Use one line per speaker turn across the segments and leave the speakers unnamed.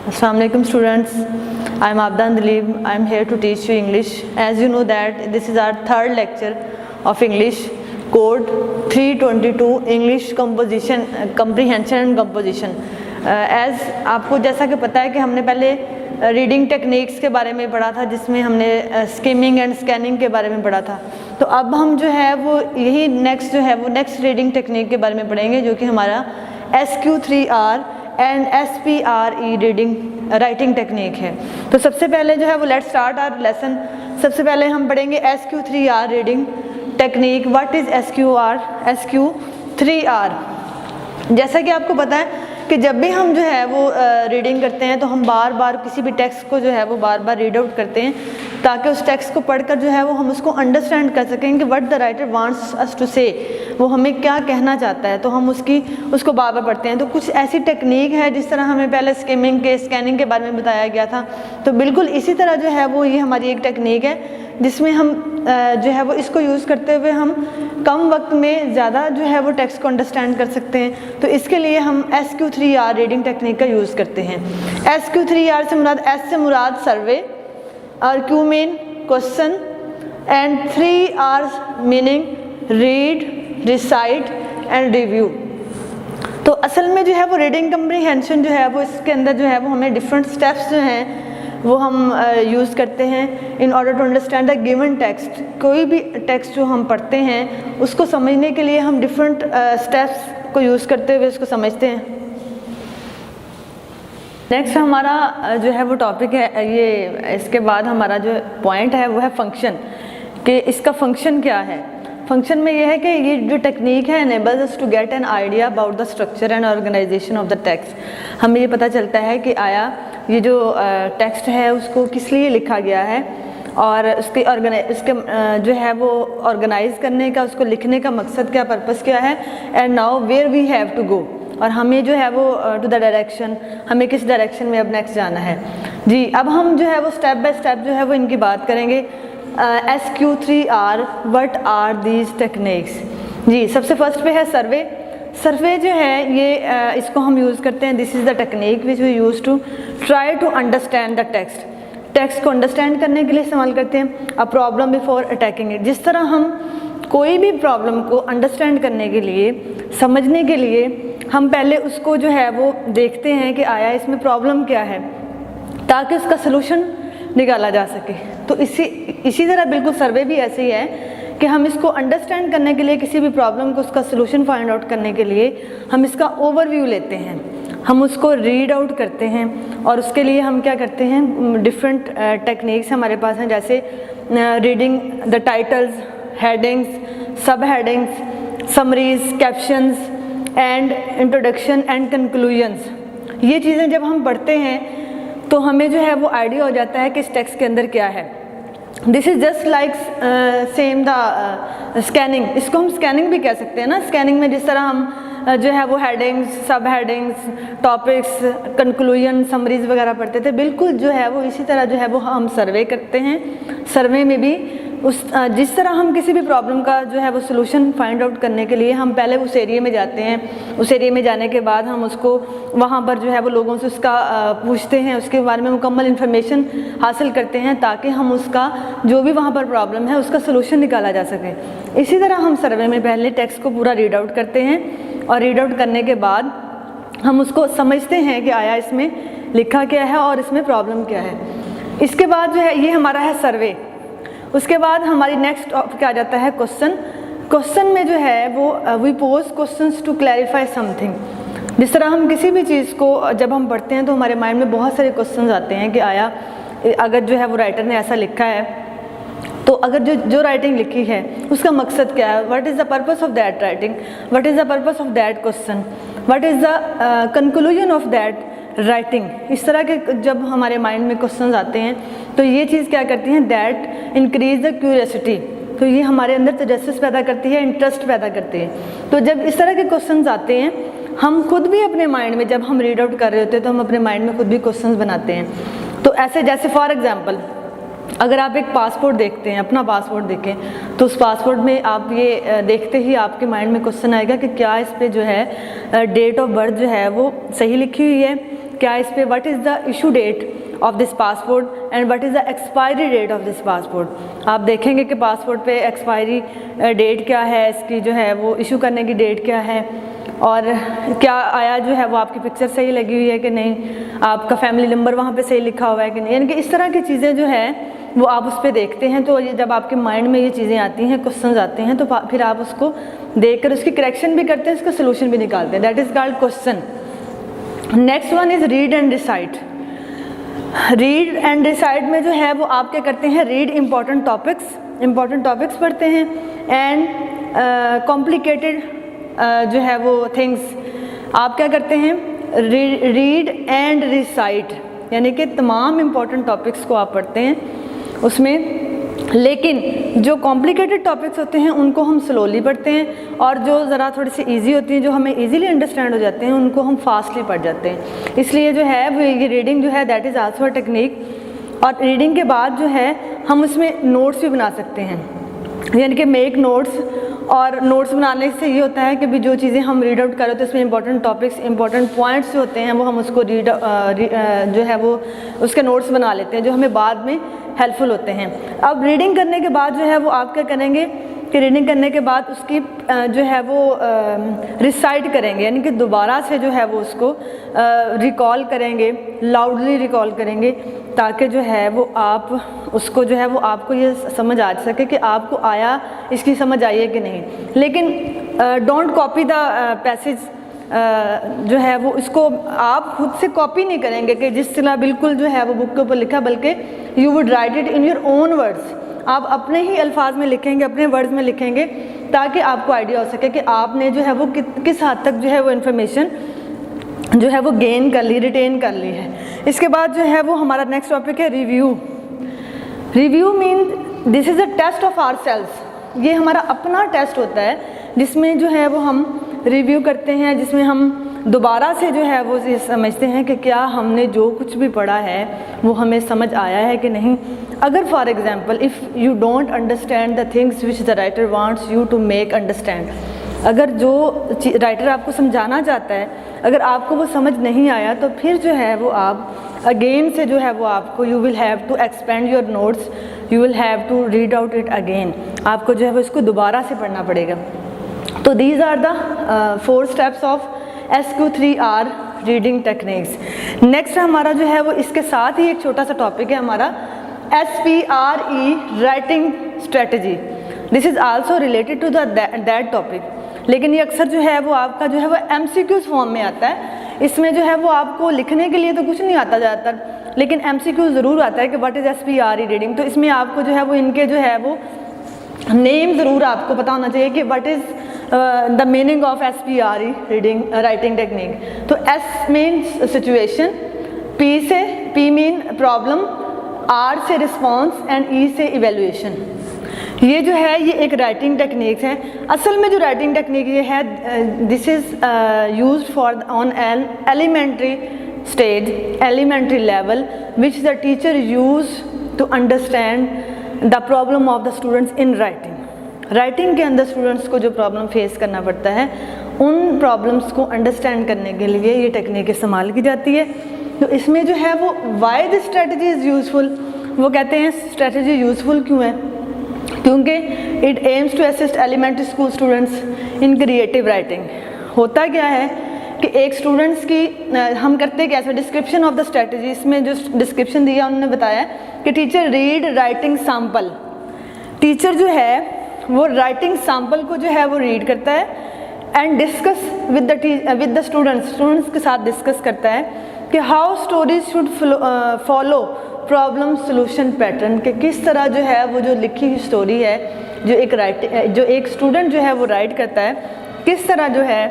Assalamualaikum students, I am Abdan Dalib. I am here to teach you English. As you know that this is our third lecture of English code 322 English composition comprehension and composition. As आपको जैसा कि पता है कि हमने पहले reading techniques के बारे में पढ़ा था, जिसमें हमने स्किमिंग एंड स्कैनिंग के बारे में पढ़ा था। तो अब हम जो है वो यही नेक्स्ट रीडिंग टेक्निक के बारे में पढ़ेंगे, जो कि हमारा SQ3R and SPRE reading writing technique है। तो सबसे पहले जो है वो लेट्स स्टार्ट आवर लेसन। सबसे पहले हम पढ़ेंगे SQ3R reading technique. What is SQ3R? जैसा कि आपको पता है कि जब भी हम जो है वो रीडिंग करते हैं तो हम बार बार किसी भी टेक्स्ट को जो है वो बार बार रीड आउट करते हैं, ताकि उस टेक्स्ट को पढ़कर जो है वो हम उसको अंडरस्टैंड कर सकें कि what the writer wants us to say, वो हमें क्या कहना चाहता है। तो हम उसको बार बार पढ़ते हैं। तो कुछ ऐसी टेक्निक है, जिस तरह हमें पहले स्कैनिंग के बारे में बताया गया था, तो बिल्कुल इसी तरह जो है वो ये हमारी एक टेक्निक है, जिसमें हम जो है वो इसको यूज़ करते हुए हम कम वक्त में ज़्यादा जो है वो टेक्स्ट को अंडरस्टैंड कर सकते हैं। तो इसके लिए हम SQ3R रीडिंग टेक्निक का यूज़ करते हैं। SQ3R से मुराद, S से मुराद सर्वे, और Q mean question, and 3R meaning read, recite and review. तो असल में जो है वो रीडिंग कम्प्रीहेंशन जो है वो इसके अंदर जो है वो हमें डिफरेंट स्टेप्स जो हैं वो हम यूज़ करते हैं in order to understand the given text. कोई भी टेक्स्ट जो हम पढ़ते हैं उसको समझने के लिए हम डिफरेंट स्टेप्स को यूज़ करते हुए उसको समझते हैं। नेक्स्ट हमारा जो है वो टॉपिक है ये, इसके बाद हमारा जो पॉइंट है वो है फंक्शन, कि इसका फंक्शन क्या है। फंक्शन में ये है कि ये जो टेक्निक है enables us to get an idea about the structure and organization of the text। हमें ये पता चलता है कि आया ये जो टेक्स्ट है उसको किस लिए लिखा गया है, और उसके जो है वो ऑर्गेनाइज करने का, उसको लिखने का मकसद क्या, पर्पस क्या है, and now where we have to go, और हमें जो है वो टू द डायरेक्शन, हमें किस डायरेक्शन में अब नेक्स्ट जाना है। जी, अब हम जो है वो स्टेप बाय स्टेप जो है वो इनकी बात करेंगे। SQ3R what are these techniques. जी, सबसे फर्स्ट पे है सर्वे। सर्वे जो है ये इसको हम यूज़ करते हैं, this is the technique which we use to try to understand the text को अंडरस्टैंड करने के लिए इस्तेमाल करते हैं। A problem before attacking it. जिस तरह हम कोई भी प्रॉब्लम को अंडरस्टैंड करने के लिए, समझने के लिए, हम पहले उसको जो है वो देखते हैं कि आया इसमें प्रॉब्लम क्या है, ताकि उसका सलूशन निकाला जा सके। तो इसी तरह बिल्कुल सर्वे भी ऐसे ही है कि हम इसको अंडरस्टैंड करने के लिए, किसी भी प्रॉब्लम को उसका सलूशन फाइंड आउट करने के लिए हम इसका ओवरव्यू लेते हैं, हम उसको रीड आउट करते हैं, और उसके लिए हम क्या करते हैं, डिफरेंट टेक्निक्स हमारे पास हैं, जैसे रीडिंग द टाइटल्स, हेडिंग्स, सब headings, summaries, captions and introduction and conclusions. ये चीज़ें जब हम पढ़ते हैं तो हमें जो है वो आइडिया हो जाता है कि इस टेक्स्ट के अंदर क्या है। This is just like same the scanning. इसको हम स्कैनिंग भी कह सकते हैं ना। स्कैनिंग में जिस तरह हम जो है वो हेडिंग्स, सब हेडिंग्स, टॉपिक्स, कंक्लूजन, समरीज वगैरह पढ़ते थे, बिल्कुल जो है वो इसी तरह जो है वो हम सर्वे करते हैं। सर्वे में भी जिस तरह हम किसी भी प्रॉब्लम का जो है वो सलूशन फाइंड आउट करने के लिए हम पहले उस एरिया में जाते हैं, उस एरिया में जाने के बाद हम उसको वहाँ पर जो है वो लोगों से उसका पूछते हैं, उसके बारे में मुकम्मल इन्फॉर्मेशन हासिल करते हैं, ताकि हम उसका जो भी वहाँ पर प्रॉब्लम है उसका सलूशन निकाला जा सके। इसी तरह हम सर्वे में पहले टेक्स्ट को पूरा रीड आउट करते हैं, और रीड आउट करने के बाद हम उसको समझते हैं कि आया इसमें लिखा क्या है और इसमें प्रॉब्लम क्या है। इसके बाद जो है ये हमारा है सर्वे। उसके बाद हमारी नेक्स्ट टॉपिक आ जाता है क्वेश्चन। क्वेश्चन में जो है वो we pose questions to clarify something. जिस तरह हम किसी भी चीज़ को जब हम पढ़ते हैं तो हमारे माइंड में बहुत सारे क्वेश्चंस आते हैं कि आया अगर जो है वो राइटर ने ऐसा लिखा है, तो अगर जो राइटिंग लिखी है उसका मकसद क्या है, what is the purpose of that writing, what is the purpose of that question, what is the conclusion of that writing. इस तरह के जब हमारे माइंड में क्वेश्चंस आते हैं तो ये चीज़ क्या करती हैं, दैट इंक्रीज द क्यूरियोसिटी। तो ये हमारे अंदर तजस्सुस पैदा करती है, इंटरेस्ट पैदा करती है। तो जब इस तरह के क्वेश्चंस आते हैं, हम खुद भी अपने माइंड में, जब हम रीड आउट कर रहे होते हैं तो हम अपने माइंड में खुद भी क्वेश्चंस बनाते हैं। तो ऐसे जैसे फॉर एग्जांपल अगर आप एक पासपोर्ट देखते हैं, अपना पासपोर्ट देखें, तो उस पासपोर्ट में आप ये देखते ही आपके माइंड में क्वेश्चन आएगा कि क्या इस पे जो है डेट ऑफ बर्थ जो है वो सही लिखी हुई है, क्या इस पे what is the issue date of this passport and what is the expiry date of this passport. आप देखेंगे कि पासपोर्ट पे एक्सपायरी डेट क्या है, इसकी जो है वो इशू करने की डेट क्या है, और क्या आया जो है वो आपकी पिक्चर सही लगी हुई है कि नहीं, आपका फैमिली नंबर वहाँ पे सही लिखा हुआ है कि नहीं, यानी कि इस तरह की चीज़ें जो है वो आप उस पर देखते हैं। तो ये जब आपके माइंड में ये चीज़ें आती हैं, क्वेश्चंस आते हैं, तो फिर आप उसको देखकर उसकी करेक्शन भी करते हैं, उसका सोल्यूशन भी निकालते हैं। That is called question. Next one is read and decide. Read and decide में जो है वो आप क्या करते हैं, रीड इम्पॉर्टेंट टॉपिक्स पढ़ते हैं एंड कॉम्प्लिकेटेड जो है वो थिंग्स आप क्या करते हैं, रीड एंड रिसाइट, यानी कि तमाम इम्पॉर्टेंट टॉपिक्स को आप पढ़ते हैं उसमें। लेकिन जो कॉम्प्लिकेटेड टॉपिक्स होते हैं उनको हम स्लोली पढ़ते हैं, और जो ज़रा थोड़ी सी इजी होती हैं, जो हमें इजीली अंडरस्टैंड हो जाते हैं, उनको हम फास्टली पढ़ जाते हैं। इसलिए जो है वो ये रीडिंग जो है that is also a technique. और रीडिंग के बाद जो है हम उसमें नोट्स भी बना सकते हैं, यानी कि मेक नोट्स। और नोट्स बनाने से ये होता है कि भी जो चीज़ें हम रीड आउट करें तो उसमें इंपॉर्टेंट टॉपिक्स, इंपॉर्टेंट पॉइंट्स जो होते हैं वो हम उसको जो है वो उसके नोट्स बना लेते हैं, जो हमें बाद में हेल्पफुल होते हैं। अब रीडिंग करने के बाद जो है वो आप क्या करेंगे कि रीडिंग करने के बाद उसकी जो है वो रिसाइट करेंगे, यानी कि दोबारा से जो है वो उसको रिकॉल करेंगे, लाउडली रिकॉल करेंगे, ताकि जो है वो आप उसको जो है वो आपको ये समझ आ सके कि आपको आया, इसकी समझ आई है कि नहीं। लेकिन डोंट कॉपी द पैसेज, जो है वो इसको आप खुद से कॉपी नहीं करेंगे कि जिस तरह बिल्कुल जो है वो बुक के ऊपर लिखा, बल्कि you would write it in your own words. आप अपने ही अल्फाज में लिखेंगे, अपने वर्ड्स में लिखेंगे, ताकि आपको आइडिया हो सके कि आपने जो है वो किस हद तक जो है वो इन्फॉर्मेशन जो है वो गेन कर ली, रिटेन कर ली है। इसके बाद जो है वो हमारा नेक्स्ट टॉपिक है review. Review mean this is a test of our self. ये हमारा अपना टेस्ट होता है जिसमें जो है वो हम रिव्यू करते हैं, जिसमें हम दोबारा से जो है वो ये समझते हैं कि क्या हमने जो कुछ भी पढ़ा है वो हमें समझ आया है कि नहीं। अगर for example if you don't understand the things which the writer wants you to make understand, अगर जो राइटर आपको समझाना चाहता है अगर आपको वो समझ नहीं आया, तो फिर जो है वो आप अगेन से जो है वो आपको you will have to expand your notes, you will have to read out it again. आपको जो है वो इसको दोबारा से पढ़ना पड़ेगा। तो these are the 4 steps of SQ3R reading techniques. Next हमारा जो है वो इसके साथ ही एक छोटा सा टॉपिक है हमारा SPRE writing strategy. This is also related to that topic, लेकिन ये अक्सर जो है वो आपका जो है वो MCQs फॉर्म में आता है। इसमें जो है वो आपको लिखने के लिए तो कुछ नहीं आता ज़्यादातर, लेकिन MCQ ज़रूर आता है कि व्हाट इज़ SPRE रीडिंग। तो इसमें आपको जो है वो इनके जो है वो नेम ज़रूर आपको पता होना चाहिए कि what is the meaning of SPRE reading writing technique. तो S means situation, P mean problem, R से रिस्पॉन्स एंड E से इवेल्युएशन। ये जो है ये एक राइटिंग टेक्निक है। असल में जो राइटिंग टेक्निक ये है this is used for on an elementary stage, elementary level which the teacher use to understand the problem of the students in writing. Writing के अंदर स्टूडेंट्स को जो प्रॉब्लम फेस करना पड़ता है, उन प्रॉब्लम्स को अंडरस्टैंड करने के लिए ये टेक्निक इस्तेमाल की जाती है। तो इसमें जो है वो why this strategy is useful, वो कहते हैं स्ट्रेटजी यूज़फुल क्यों है, क्योंकि it aims to assist elementary school students in creative writing. होता क्या है कि एक स्टूडेंट्स की हम करते कैसे, डिस्क्रिप्शन ऑफ द स्ट्रेटजी, इसमें जो डिस्क्रिप्शन दिया उन्होंने बताया कि teacher read writing sample. Teacher जो है वो राइटिंग सैम्पल को जो है वो रीड करता है and discuss with the students के साथ डिस्कस करता है कि how stories should follow problem solution pattern, के किस तरह जो है वो जो लिखी हुई स्टोरी है जो एक स्टूडेंट जो है वो राइट करता है, किस तरह जो है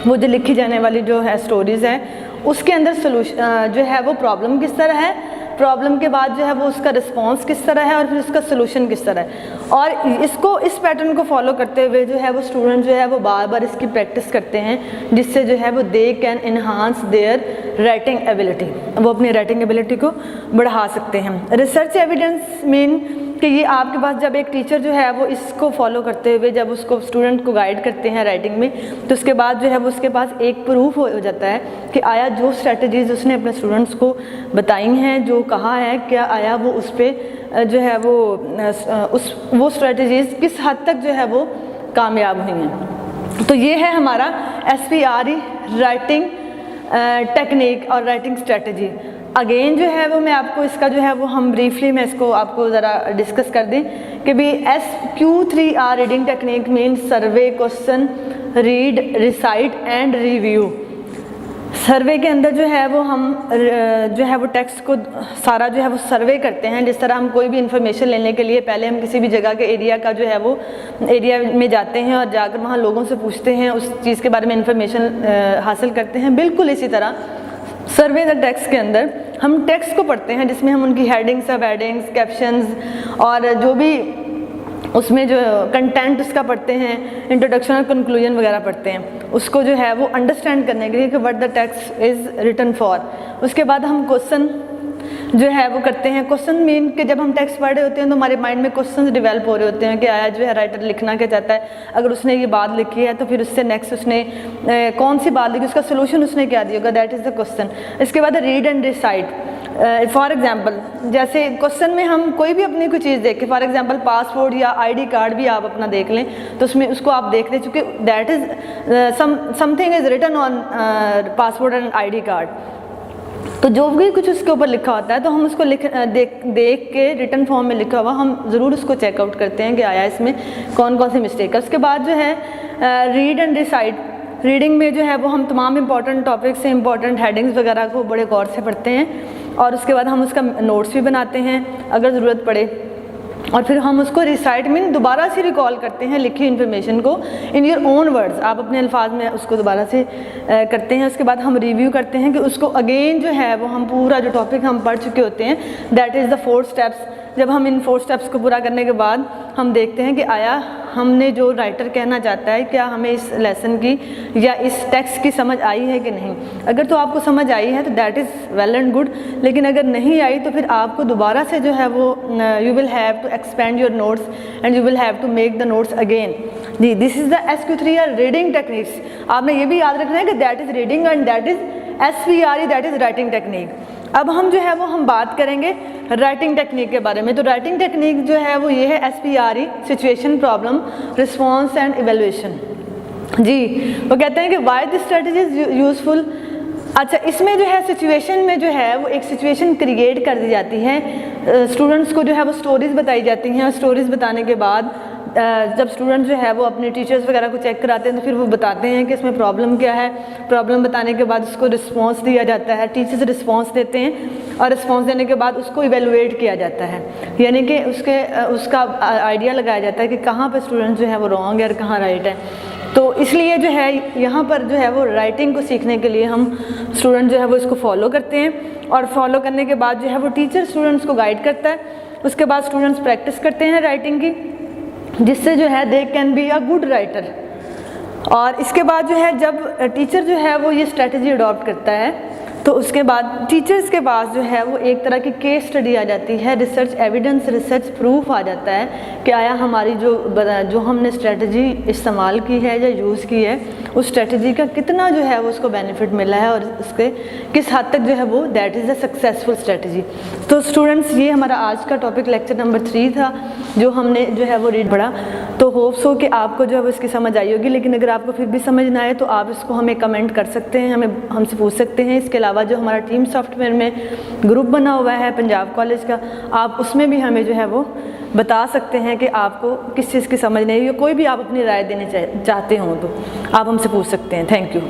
वो जो लिखी जाने वाली जो है स्टोरीज़ हैं उसके अंदर सोल्यूशन जो है वो प्रॉब्लम किस तरह है, प्रॉब्लम के बाद जो है वो उसका रिस्पांस किस तरह है और फिर उसका सोल्यूशन किस तरह है। और इस पैटर्न को फॉलो करते हुए जो है वो स्टूडेंट जो है वो बार बार इसकी प्रैक्टिस करते हैं, जिससे जो है वो they can enhance there writing ability, वो अपनी राइटिंग एबिलिटी को बढ़ा सकते हैं। रिसर्च एविडेंस मीन कि ये आपके पास जब एक टीचर जो है वो इसको फॉलो करते हुए जब उसको स्टूडेंट को गाइड करते हैं राइटिंग में, तो उसके बाद जो है वो उसके पास एक प्रूफ हो जाता है कि आया जो स्ट्रेटजीज़ उसने अपने स्टूडेंट्स को बताई हैं, जो कहा है, क्या आया वो उस पर जो है वो स्ट्रेटजीज़ किस हद तक जो है वो कामयाब हुई हैं। तो ये है हमारा SPRE राइटिंग टेक्निक और राइटिंग स्ट्रेटजी। अगेन जो है वो मैं आपको इसका जो है वो हम ब्रीफली मैं इसको आपको ज़रा डिस्कस कर दें कि भी SQ3R reading technique mean survey, question, read, recite and review. सर्वे के अंदर जो है वो हम जो है वो टेक्स्ट को सारा जो है वो सर्वे करते हैं। जिस तरह हम कोई भी इंफॉर्मेशन लेने के लिए पहले हम किसी भी जगह के एरिया का जो है वो एरिया में जाते हैं और जाकर वहाँ लोगों से पूछते हैं, उस चीज़ के बारे में इंफॉर्मेशन हासिल करते हैं। बिल्कुल इसी तरह सर्वे द टेक्स्ट के अंदर हम टेक्स्ट को पढ़ते हैं जिसमें हम उनकी हेडिंग्स, सब हेडिंग्स, कैप्शंस और जो भी उसमें जो कंटेंट उसका पढ़ते हैं, इंट्रोडक्शन और कंक्लूजन वगैरह पढ़ते हैं, उसको जो है वो अंडरस्टैंड करने के लिए कि what the text is written for. उसके बाद हम क्वेश्चन जो है वो करते हैं। क्वेश्चन मीन कि जब हम टेक्स्ट पढ़ रहे होते हैं तो हमारे माइंड में क्वेश्चंस डेवलप हो रहे होते हैं कि आया जो है राइटर लिखना क्या चाहता है, अगर उसने ये बात लिखी है तो फिर उससे नेक्स्ट उसने कौन सी बात लिखी, उसका सोल्यूशन उसने क्या दिया होगा, दैट इज़ द क्वेश्चन। इसके बाद read and decide. For example जैसे क्वेश्चन में हम कोई भी अपनी कोई चीज़ देखें, फॉर एग्जांपल पासपोर्ट या ID कार्ड भी आप अपना देख लें तो उसमें उसको आप देख लें, चूँकि that is something is written on passport and ID card, तो जो भी कुछ उसके ऊपर लिखा होता है तो हम उसको देख के रिटन फॉर्म में लिखा हुआ हम ज़रूर उसको चेकआउट करते हैं कि आया इसमें कौन कौन सी मिस्टेक है। उसके बाद जो है रीड एंड डिसाइड। रीडिंग में जो है वो हम तमाम इंपॉर्टेंट टॉपिक से इंपॉर्टेंट हेडिंग्स वगैरह को बड़े गौर से पढ़ते हैं और उसके बाद हम उसका नोट्स भी बनाते हैं अगर ज़रूरत पड़े, और फिर हम उसको रिसाइट मीन दोबारा से रिकॉल करते हैं लिखी इन्फॉर्मेशन को इन योर ओन वर्ड्स, आप अपने अल्फाज में उसको दोबारा से करते हैं। उसके बाद हम रिव्यू करते हैं कि उसको अगेन जो है वो हम पूरा जो टॉपिक हम पढ़ चुके होते हैं, दैट इज़ द 4 स्टेप्स। जब हम इन 4 स्टेप्स को पूरा करने के बाद हम देखते हैं कि आया हमने जो राइटर कहना चाहता है क्या हमें इस लेसन की या इस टेक्स्ट की समझ आई है कि नहीं। अगर तो आपको समझ आई है तो that is well and good, लेकिन अगर नहीं आई तो फिर आपको दोबारा से जो है वो you will have to expand your notes and you will have to make the notes again. जी, this is the SQ3R reading techniques. आपने ये भी याद रखना है कि that is reading and that is SPRE that is writing technique. अब हम जो है वो हम बात करेंगे राइटिंग टेक्निक के बारे में। तो राइटिंग टेक्निक जो है वो ये है SPRE situation, problem, response and evaluation. जी, वो कहते हैं कि Y this strategy is useful. अच्छा, इसमें जो है सिचुएशन में जो है वो एक सिचुएशन क्रिएट कर दी जाती है, स्टूडेंट्स को जो है वो स्टोरीज़ बताई जाती हैं और स्टोरीज़ बताने के बाद जब स्टूडेंट जो है वो अपने टीचर्स वगैरह को चेक कराते हैं तो फिर वो बताते हैं कि इसमें प्रॉब्लम क्या है। प्रॉब्लम बताने के बाद उसको रिस्पांस दिया जाता है, टीचर्स रिस्पांस देते हैं और रिस्पांस देने के बाद उसको इवेलुएट किया जाता है, यानी कि उसका आइडिया लगाया जाता है कि कहाँ पर स्टूडेंट जो है वो रॉन्ग है और कहाँ राइट है। तो इसलिए जो है यहाँ पर जो है वो राइटिंग को सीखने के लिए हम स्टूडेंट जो है वो इसको फॉलो करते हैं और फॉलो करने के बाद जो है वो टीचर स्टूडेंट्स को गाइड करता है। उसके बाद स्टूडेंट्स प्रैक्टिस करते हैं राइटिंग की, जिससे जो है they can be a good writer. और इसके बाद जो है जब टीचर जो है वो ये स्ट्रेटजी अडॉप्ट करता है तो उसके बाद टीचर्स के पास जो है वो एक तरह की केस स्टडी आ जाती है, रिसर्च एविडेंस, रिसर्च प्रूफ आ जाता है कि आया हमारी जो हमने स्ट्रेटजी इस्तेमाल की है या यूज़ की है उस स्ट्रेटजी का कितना जो है वो उसको बेनिफिट मिला है और उसके किस हद तक जो है वो that is a successful strategy. तो स्टूडेंट्स, ये हमारा आज का टॉपिक लेक्चर नंबर 3 था जो हमने जो है वो रीड पढ़ा। तो होप्स हो कि आपको जो है वो इसकी समझ आई होगी, लेकिन अगर आपको फिर भी समझ ना आए तो आप इसको हमें कमेंट कर सकते हैं, हमसे पूछ सकते हैं। इसके अलावा जो हमारा टीम सॉफ्टवेयर में ग्रुप बना हुआ है पंजाब कॉलेज का, आप उसमें भी हमें जो है वो बता सकते हैं कि आपको किस चीज़ की समझ नहीं है, कोई भी आप अपनी राय देने चाहते हो तो आप हमसे पूछ सकते हैं। Thank you.